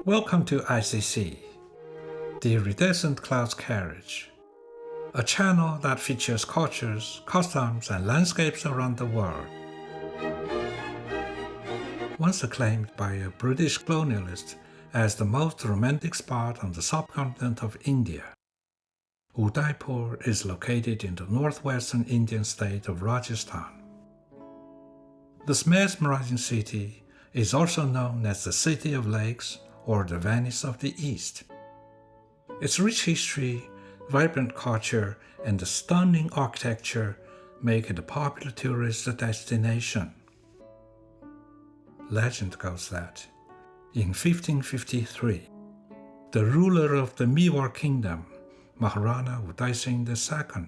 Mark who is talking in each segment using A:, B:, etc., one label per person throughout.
A: Welcome to ICC, the Iridescent Clouds Carriage, a channel that features cultures, customs, and landscapes around the world. Once acclaimed by a British colonialist as the most romantic spot on the subcontinent of India, Udaipur is located in the northwestern Indian state of Rajasthan. This mesmerizing city is also known as the City of Lakes or the Venice of the East. Its rich history, vibrant culture, and the stunning architecture make it a popular tourist destination. Legend goes that, in 1553, the ruler of the Mewar Kingdom, Maharana Uday Singh II,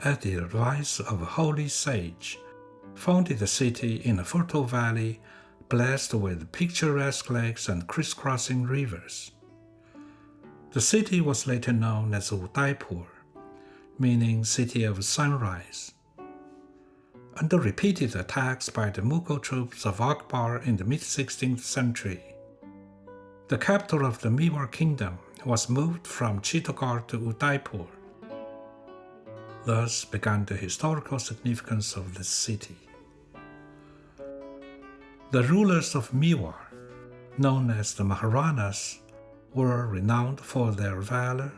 A: at the advice of a holy sage, founded a city in a fertile valley blessed with picturesque lakes and crisscrossing rivers. The city was later known as Udaipur, meaning City of Sunrise. Under repeated attacks by the Mughal troops of Akbar in the mid-16th century, the capital of the Mewar Kingdom was moved from Chittagong to Udaipur. Thus began the historical significance of this city. The rulers of Mewar, known as the Maharanas, were renowned for their valor,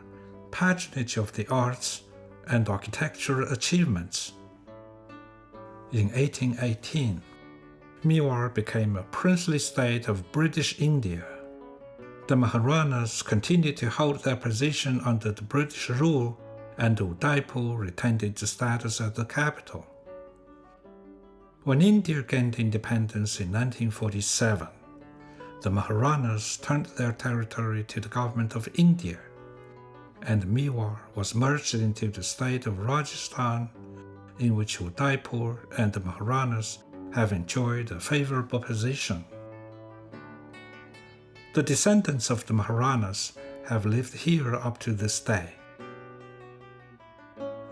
A: patronage of the arts, and architectural achievements. In 1818, Mewar became a princely state of British India. The Maharanas continued to hold their position under the British rule, and Udaipur retained its status as the capital. When India gained independence in 1947, the Maharanas turned their territory to the government of India, and Mewar was merged into the state of Rajasthan, in which Udaipur and the Maharanas have enjoyed a favorable position. The descendants of the Maharanas have lived here up to this day.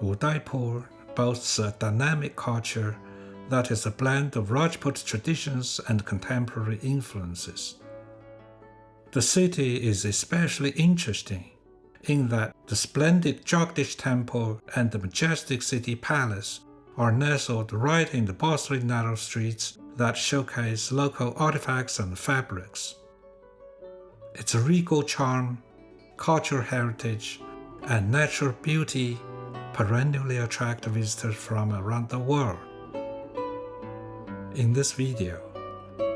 A: Udaipur boasts a dynamic culture that is a blend of Rajput traditions and contemporary influences. The city is especially interesting in that the splendid Jagdish Temple and the majestic city palace are nestled right in the bustling narrow streets that showcase local artifacts and fabrics. Its regal charm, cultural heritage, and natural beauty perennially attract visitors from around the world. In this video,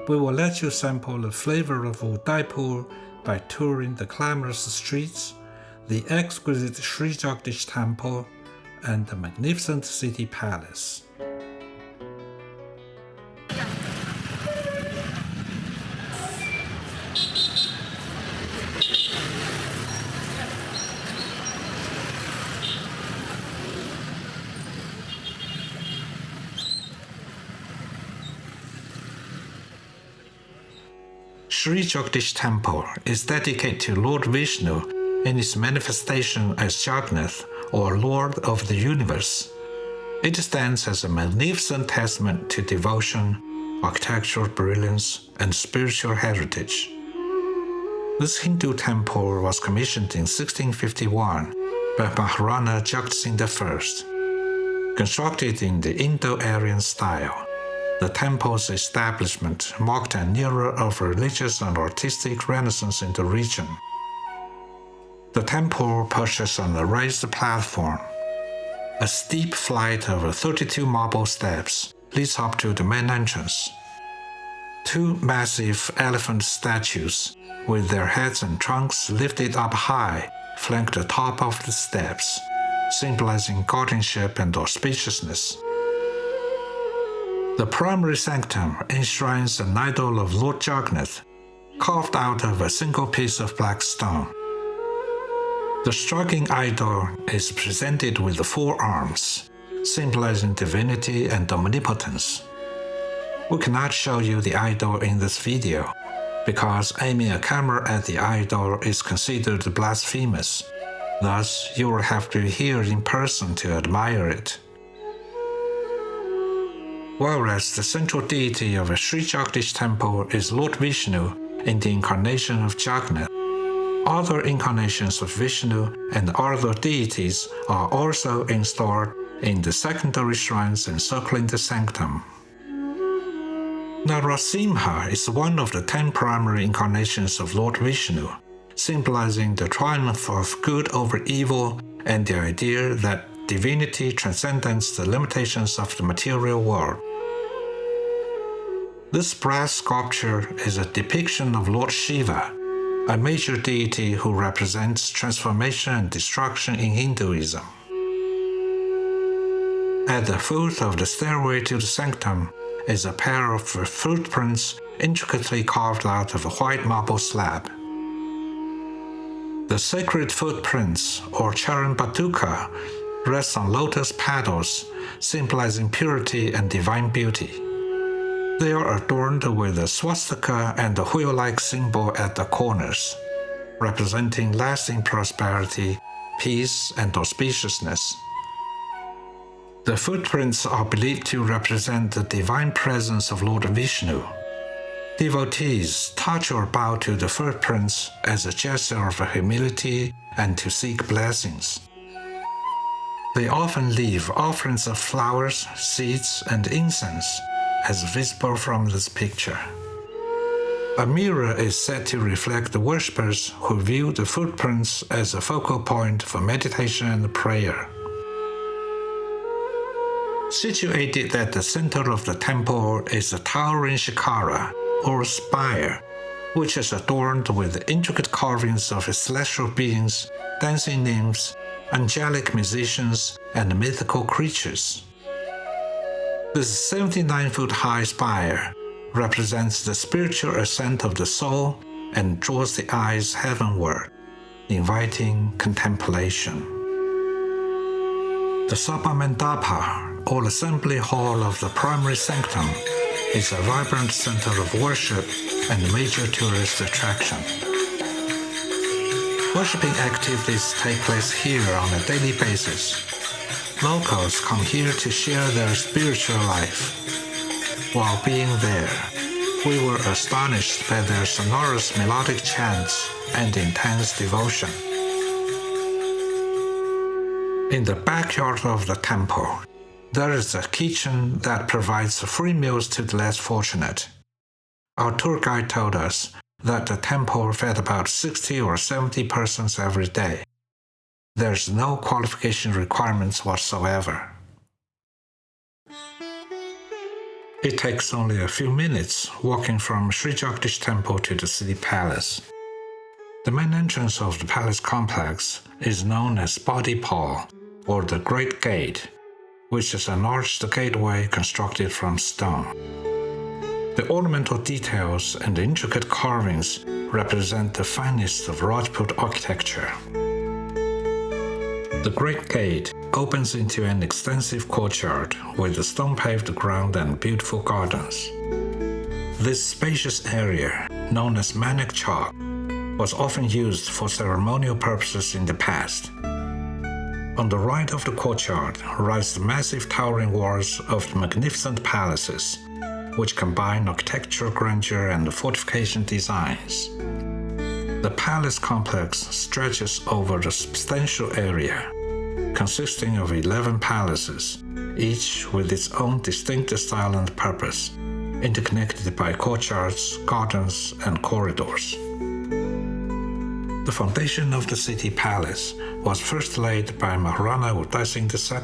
A: we will let you sample the flavor of Udaipur by touring the glamorous streets, the exquisite Sri Jagdish Temple, and the magnificent city palace. Sri Jagdish Temple is dedicated to Lord Vishnu in its manifestation as Jagannath, or Lord of the Universe. It stands as a magnificent testament to devotion, architectural brilliance, and spiritual heritage. This Hindu temple was commissioned in 1651 by Maharana Jagd Singh I. Constructed in the Indo-Aryan style, the temple's establishment marked an era of religious and artistic renaissance in the region. The temple perches on a raised platform. A steep flight of 32 marble steps leads up to the main entrance. Two massive elephant statues, with their heads and trunks lifted up high, flank the top of the steps, symbolizing guardianship and auspiciousness. The primary sanctum enshrines an idol of Lord Jagannath, carved out of a single piece of black stone. The striking idol is presented with the four arms, symbolizing divinity and omnipotence. We cannot show you the idol in this video, because aiming a camera at the idol is considered blasphemous. Thus, you will have to be here in person to admire it. whereas the central deity of a Sri Jagdish temple is Lord Vishnu in the incarnation of Jagannath. Other incarnations of Vishnu and other deities are also installed in the secondary shrines encircling the sanctum. Narasimha is one of the 10 primary incarnations of Lord Vishnu, symbolizing the triumph of good over evil and the idea that divinity transcends the limitations of the material world. This brass sculpture is a depiction of Lord Shiva, a major deity who represents transformation and destruction in Hinduism. At the foot of the stairway to the sanctum is a pair of footprints intricately carved out of a white marble slab. The sacred footprints, or Charan Patuka, rest on lotus petals, symbolizing purity and divine beauty. They are adorned with a swastika and a wheel-like symbol at the corners, representing lasting prosperity, peace, and auspiciousness. The footprints are believed to represent the divine presence of Lord Vishnu. Devotees touch or bow to the footprints as a gesture of humility and to seek blessings. They often leave offerings of flowers, seeds, and incense, as visible from this picture. A mirror is said to reflect the worshippers who view the footprints as a focal point for meditation and prayer. Situated at the center of the temple is a towering shikara, or spire, which is adorned with intricate carvings of celestial beings, dancing nymphs, angelic musicians, and mythical creatures. This 79-foot-high spire represents the spiritual ascent of the soul and draws the eyes heavenward, inviting contemplation. The Sabha-mandapa, or assembly hall of the primary sanctum, is a vibrant center of worship and a major tourist attraction. Worshipping activities take place here on a daily basis. Locals come here to share their spiritual life. While being there, we were astonished by their sonorous melodic chants and intense devotion. In the backyard of the temple, there is a kitchen that provides free meals to the less fortunate. Our tour guide told us that the temple fed about 60 or 70 persons every day. There's no qualification requirements whatsoever. It takes only a few minutes walking from Sri Jagdish Temple to the city palace. The main entrance of the palace complex is known as Bodhipal, or the Great Gate, which is an arched gateway constructed from stone. The ornamental details and intricate carvings represent the finest of Rajput architecture. The Great Gate opens into an extensive courtyard with a stone-paved ground and beautiful gardens. This spacious area, known as Manik Chowk, was often used for ceremonial purposes in the past. On the right of the courtyard rise the massive towering walls of the magnificent palaces, which combine architectural grandeur and fortification designs. The palace complex stretches over a substantial area, consisting of 11 palaces, each with its own distinct style and purpose, interconnected by courtyards, gardens, and corridors. The foundation of the city palace was first laid by Maharana Uday Singh II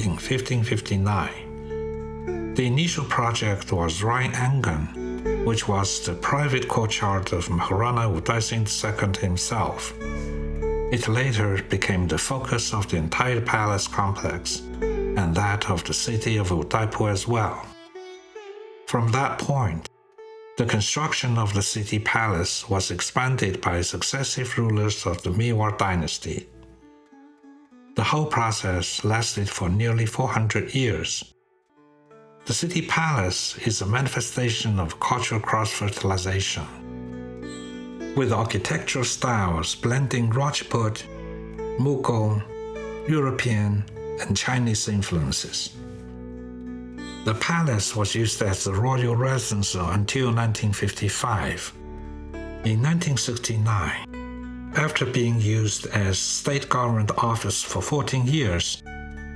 A: in 1559. The initial project was Rain Angan, which was the private courtyard of Maharana Uday Singh II himself. It later became the focus of the entire palace complex and that of the city of Udaipur as well. From that point, the construction of the city palace was expanded by successive rulers of the Mewar dynasty. The whole process lasted for nearly 400 years. The city palace is a manifestation of cultural cross-fertilization, with architectural styles blending Rajput, Mughal, European, and Chinese influences. The palace was used as the royal residence until 1955. In 1969, after being used as state government office for 14 years,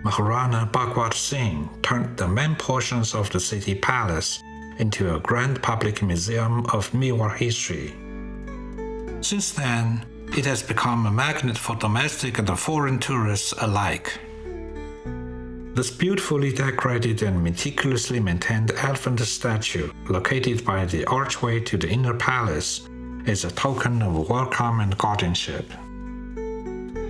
A: Maharana Bhagwat Singh turned the main portions of the city palace into a grand public museum of Mewar history. Since then, it has become a magnet for domestic and foreign tourists alike. This beautifully decorated and meticulously maintained elephant statue, located by the archway to the inner palace, is a token of welcome and guardianship.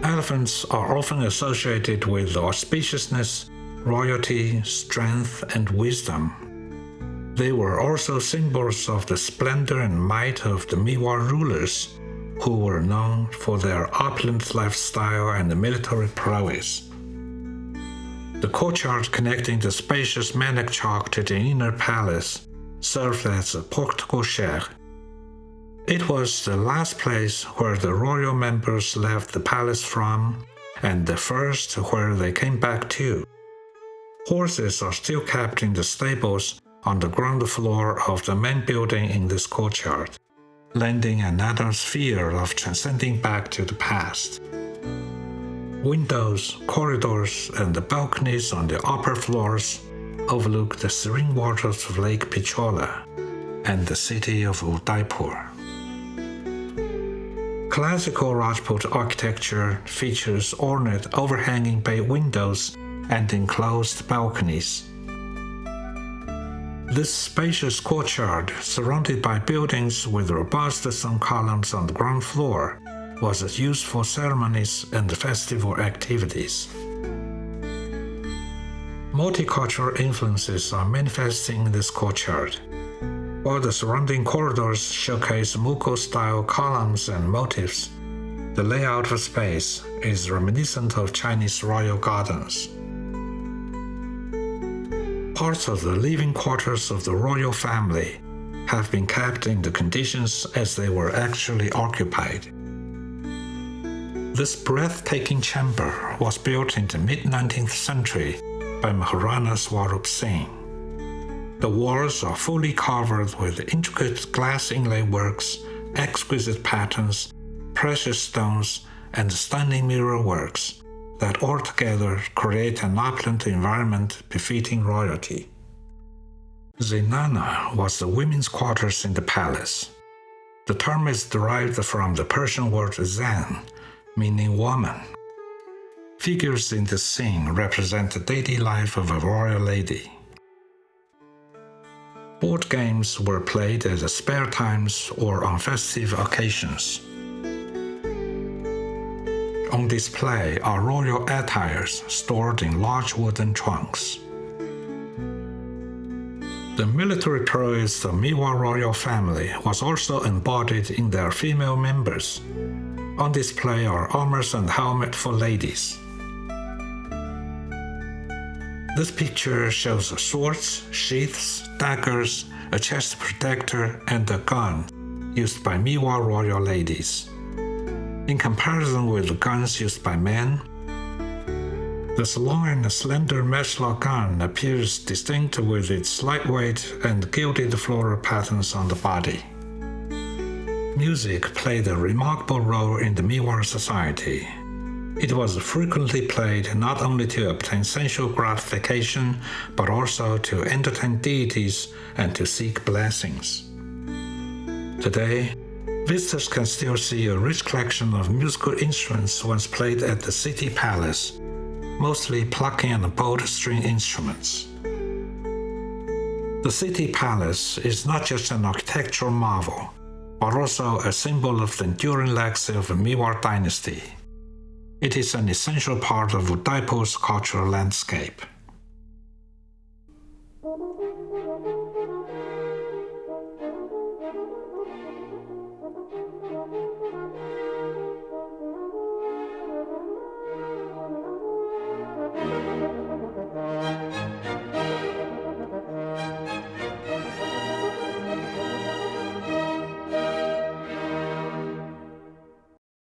A: Elephants are often associated with auspiciousness, royalty, strength, and wisdom. They were also symbols of the splendor and might of the Mewar rulers, who were known for their opulent lifestyle and military prowess. The courtyard connecting the spacious Manak Chowk to the inner palace served as a porte cochere. It was the last place where the royal members left the palace from, and the first where they came back to. Horses are still kept in the stables on the ground floor of the main building in this courtyard, lending an atmosphere of transcending back to the past. Windows, corridors, and the balconies on the upper floors overlook the serene waters of Lake Pichola and the city of Udaipur. Classical Rajput architecture features ornate overhanging bay windows and enclosed balconies. This spacious courtyard, surrounded by buildings with robust stone columns on the ground floor, was used for ceremonies and festival activities. Multicultural influences are manifesting in this courtyard. While the surrounding corridors showcase Mughal-style columns and motifs, the layout of space is reminiscent of Chinese royal gardens. Parts of the living quarters of the royal family have been kept in the conditions as they were actually occupied. This breathtaking chamber was built in the mid-19th century by Maharana Swarup Singh. The walls are fully covered with intricate glass inlay works, exquisite patterns, precious stones, and stunning mirror works that altogether create an opulent environment befitting royalty. Zenana was the women's quarters in the palace. The term is derived from the Persian word zan, meaning woman. Figures in this scene represent the daily life of a royal lady. Board games were played at spare times or on festive occasions. On display are royal attires stored in large wooden trunks. The military prowess of Mewar royal family was also embodied in their female members. On display are armors and helmets for ladies. This picture shows swords, sheaths, daggers, a chest protector, and a gun used by Mewar royal ladies. In comparison with the guns used by men, this long and slender matchlock gun appears distinct with its lightweight and gilded floral patterns on the body. Music played a remarkable role in the Mewar society. It was frequently played not only to obtain sensual gratification, but also to entertain deities and to seek blessings. Today, visitors can still see a rich collection of musical instruments once played at the city palace, mostly plucking and bowed string instruments. The city palace is not just an architectural marvel, but also a symbol of the enduring legacy of the Mewar dynasty. It is an essential part of Udaipur's cultural landscape.